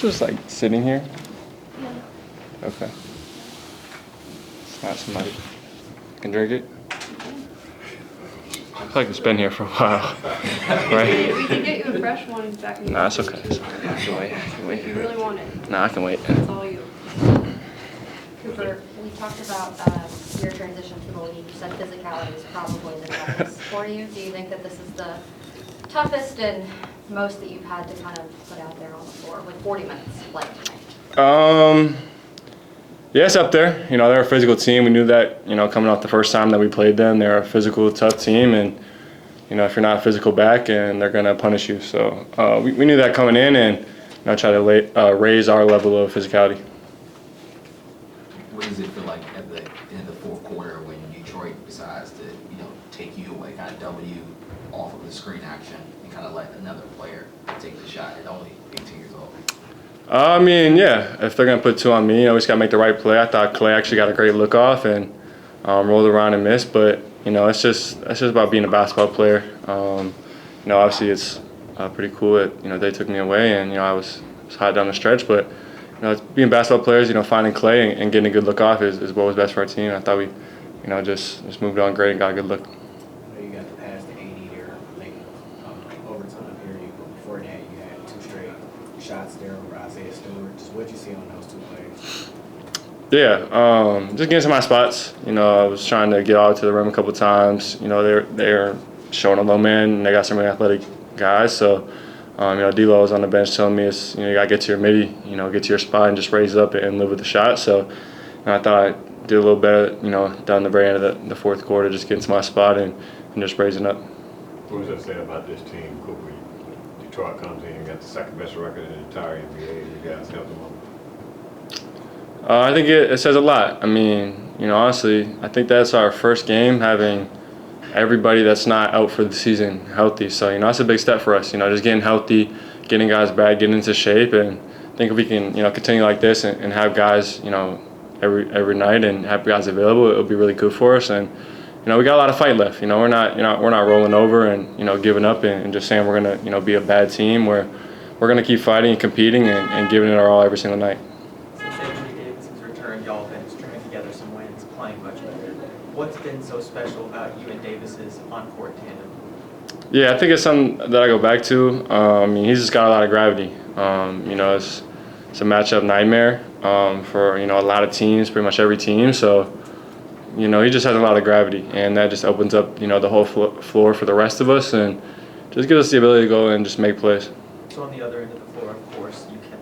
this just like sitting here? Yeah. Okay. It's not somebody can drink it. I feel like it's been here for a while, right? We can get you a fresh one back in the Nah, it's okay. It's okay. I can wait. If you really want it. Nah, I can wait. It's all you. Cooper, we talked about your transition to the league. You said physicality is probably the toughest for you. Do you think that this is the toughest and most that you've had to kind of put out there on the floor with 40 minutes played tonight? Yeah, it's up there. You know, they're a physical team. We knew that, you know, coming off the first time that we played them. They're a physical, tough team, and, you know, if you're not physical back, and they're going to punish you. So we knew that coming in, and, you know, try to raise our level of physicality. What does it feel like at the end of the fourth quarter when Detroit decides to, you know, take you away, kind of double you off of the screen action and kind of let another player take the shot at only 18 years old? I mean, yeah, if they're going to put two on me, you know, we just got to make the right play. I thought Clay actually got a great look off and rolled around and missed. But, you know, it's just about being a basketball player. You know, obviously it's pretty cool that, you know, they took me away and, you know, I was hot down the stretch. But, you know, being basketball players, you know, finding Clay and getting a good look off is what was best for our team. I thought we, you know, just moved on great and got a good look. You got the pass to 80 there, late overtime period. But before that, you had two straight shots there over Isaiah Stewart. Just what you see on those two players? Yeah, just getting to my spots. You know, I was trying to get out to the rim a couple times. You know, they're showing a low man, and they got some really athletic guys. So, you know, D-Lo was on the bench telling me, you know, you got to get to your midi, you know, get to your spot and just raise up and live with the shot. So, you know, I thought I did a little better, you know, down the very end of the fourth quarter, just getting to my spot and just raising up. What does that say about this team, Cooper? Detroit comes in and got the second best record in the entire NBA. You guys helped them out. I think it says a lot. I mean, you know, honestly, I think that's our first game having everybody that's not out for the season healthy. So, you know, that's a big step for us. You know, just getting healthy, getting guys back, getting into shape, and I think if we can, you know, continue like this and have guys, you know, every night and have guys available, it'll be really good for us. And you know, we got a lot of fight left. You know, we're not rolling over and, you know, giving up and just saying we're gonna, you know, be a bad team. We're gonna keep fighting and competing and giving it our all every single night. Since Anthony Davis's return, y'all have been stringing together some wins, playing much better. What's been so special about you and Davis's on-court tandem? Yeah, I think it's something that I go back to. I mean, he's just got a lot of gravity. You know, it's a matchup nightmare for, you know, a lot of teams, pretty much every team. So, you know, he just has a lot of gravity, and that just opens up, you know, the whole floor for the rest of us and just gives us the ability to go and just make plays. So on the other end of the floor, of course, you can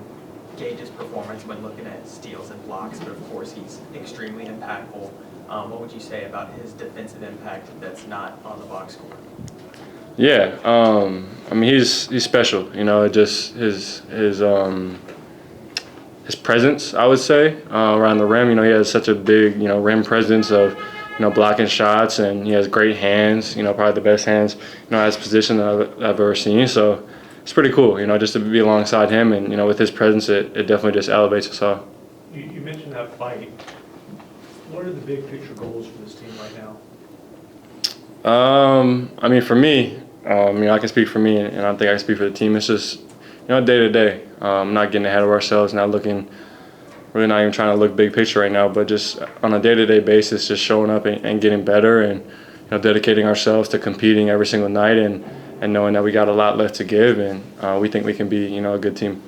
gauge his performance when looking at steals and blocks, but of course he's extremely impactful. What would you say about his defensive impact that's not on the box score? Yeah, I mean, he's special. You know, just his presence, I would say, around the rim. You know, he has such a big, you know, rim presence of, you know, blocking shots, and he has great hands. You know, probably the best hands, you know, at his position that I've ever seen. So it's pretty cool, you know, just to be alongside him, and you know, with his presence, it definitely just elevates us all. You mentioned that fight. What are the big picture goals for this team right now? I mean, for me, I mean, I can speak for me, and I don't think I can speak for the team. It's just, you know, day to day. Not getting ahead of ourselves, really not even trying to look big picture right now, but just on a day-to-day basis, just showing up and getting better, and, you know, dedicating ourselves to competing every single night, and knowing that we got a lot left to give, and we think we can be, you know, a good team.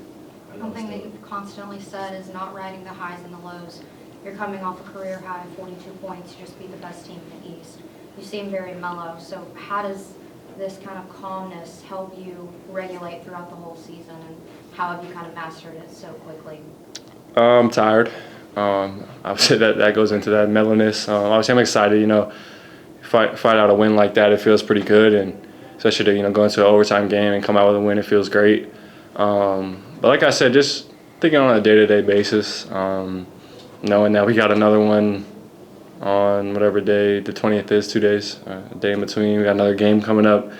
One thing that you've constantly said is not riding the highs and the lows. You're coming off a career high of 42 points, just be the best team in the East. You seem very mellow, so how does this kind of calmness help you regulate throughout the whole season, and how have you kind of mastered it so quickly? I'm tired. I would say that goes into that mellowness. Obviously, I'm excited. You know, fight out a win like that, it feels pretty good, and especially to, you know, go into an overtime game and come out with a win, it feels great. But like I said, just thinking on a day-to-day basis, knowing that we got another one on whatever day the 20th is, 2 days, a day in between. We got another game coming up.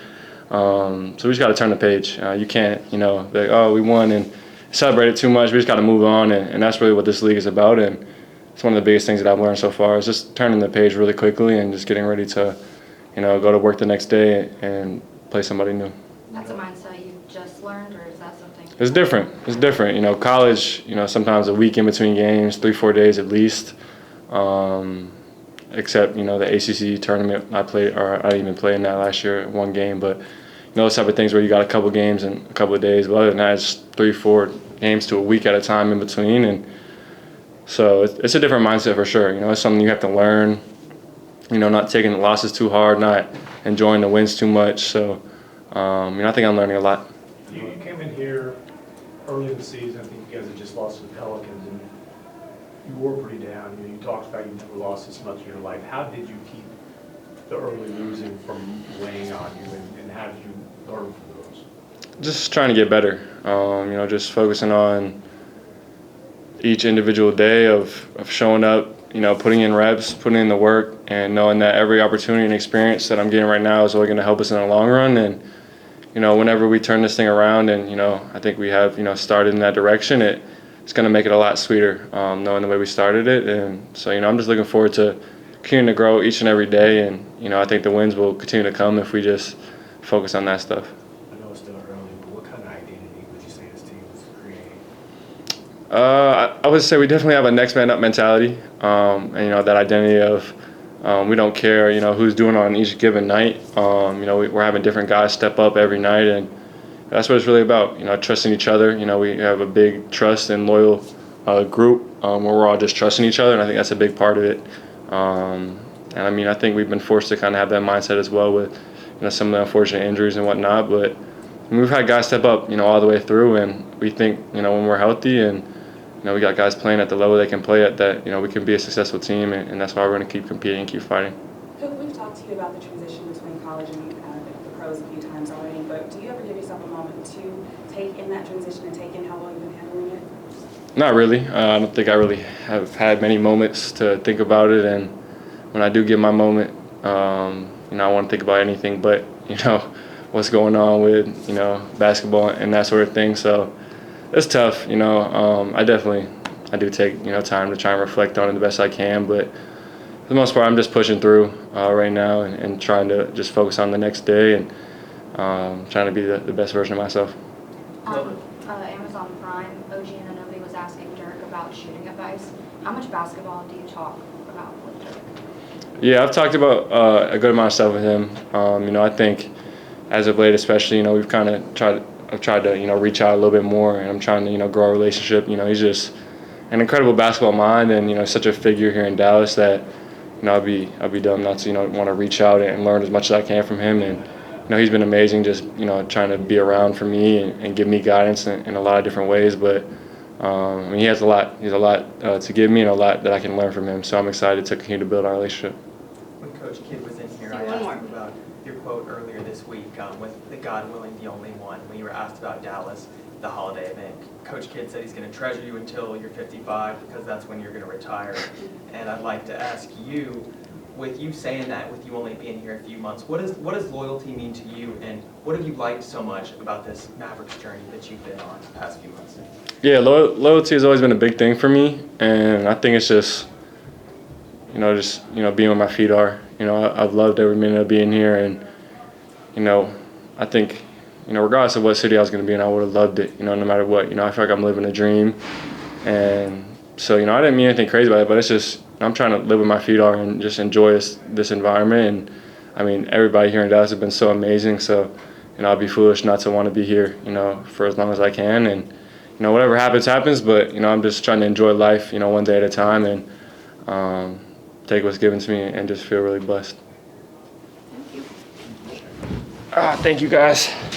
So we just got to turn the page. You can't, you know, be like, oh, we won and celebrate it too much. We just got to move on, and that's really what this league is about. And it's one of the biggest things that I've learned so far is just turning the page really quickly and just getting ready to, you know, go to work the next day and play somebody new. That's a mindset you just learned, or is that something? It's different. It's different. You know, college, you know, sometimes a week in between games, 3-4 days at least. Except, you know, the ACC tournament I played, or I didn't even play in that last year, one game. But, you know, those type of things where you got a couple games in a couple of days. But other than that, it's 3-4 games to a week at a time in between. And so it's a different mindset for sure. You know, it's something you have to learn, you know, not taking the losses too hard, not enjoying the wins too much. So, you know, I think I'm learning a lot. You came in here early in the season. I think you guys had just lost to the Pelicans, and you were pretty down. You know, you talked about you never lost this much in your life. How did you keep the early losing from weighing on you, and how did you learn from those? Just trying to get better. You know, just focusing on each individual day of showing up, you know, putting in reps, putting in the work, and knowing that every opportunity and experience that I'm getting right now is only going to help us in the long run. And, you know, whenever we turn this thing around and, you know, I think we have, you know, started in that direction, it's going to make it a lot sweeter, knowing the way we started it. And so, you know, I'm just looking forward to continuing to grow each and every day. And, you know, I think the wins will continue to come if we just focus on that stuff. I know it's still early, but what kind of identity would you say this team is creating? I would say we definitely have a next man up mentality, and you know that identity of we don't care, you know, who's doing it on each given night. You know, we're having different guys step up every night, and that's what it's really about. You know, trusting each other. You know, we have a big trust and loyal group where we're all just trusting each other, and I think that's a big part of it. And I mean, I think we've been forced to kind of have that mindset as well with, you know, some of the unfortunate injuries and whatnot. But I mean, we've had guys step up, you know, all the way through, and we think, you know, when we're healthy and, you know, we got guys playing at the level they can play at, that, you know, we can be a successful team, and that's why we're going to keep competing and keep fighting. Coach, we've talked to you about the transition between college and the pros a few times already, but do you ever give yourself a moment to take in that transition and take in how well you've been handling it? Not really. I don't think I really have had many moments to think about it, and when I do get my moment, you know, I want to think about anything but, you know, what's going on with, you know, basketball and that sort of thing. So it's tough, you know. I do take, you know, time to try and reflect on it the best I can, but for the most part, I'm just pushing through right now and trying to just focus on the next day and trying to be the best version of myself. Amazon Prime, OG Anunoby was asking Dirk about shooting advice. How much basketball do you talk about with Dirk? Yeah, I've talked about a good amount of stuff with him. You know, I think as of late, especially, you know, we've kind of tried to, you know, reach out a little bit more, and I'm trying to, you know, grow a relationship. You know, he's just an incredible basketball mind, and, you know, such a figure here in Dallas that, you know, I'd be dumb not to, you know, want to reach out and learn as much as I can from him. And, you know, he's been amazing, just, you know, trying to be around for me and give me guidance in a lot of different ways. But I mean, he has a lot. He's a lot to give me and a lot that I can learn from him. So I'm excited to continue to build our relationship. When Coach Kidd was in here, See, I one asked more. him about your quote earlier this week with the God willing, the only one. When you were asked about Dallas, the holiday event, Coach Kidd said he's going to treasure you until you're 55 because that's when you're going to retire. And I'd like to ask you, with you saying that, with you only being here a few months, what does loyalty mean to you, and what have you liked so much about this Mavericks journey that you've been on the past few months? Yeah, loyalty has always been a big thing for me, and I think it's just being where my feet are. You know, I've loved every minute of being here, and, you know, I think, you know, regardless of what city I was going to be in, I would have loved it, you know, no matter what. You know, I feel like I'm living a dream, and so, you know, I didn't mean anything crazy about it, but it's just I'm trying to live where my feet are and just enjoy this environment. And, I mean, everybody here in Dallas has been so amazing, so, you know, I'd be foolish not to want to be here, you know, for as long as I can. And, you know, whatever happens, happens, but, you know, I'm just trying to enjoy life, you know, one day at a time, and take what's given to me and just feel really blessed. Thank you. Thank you, guys.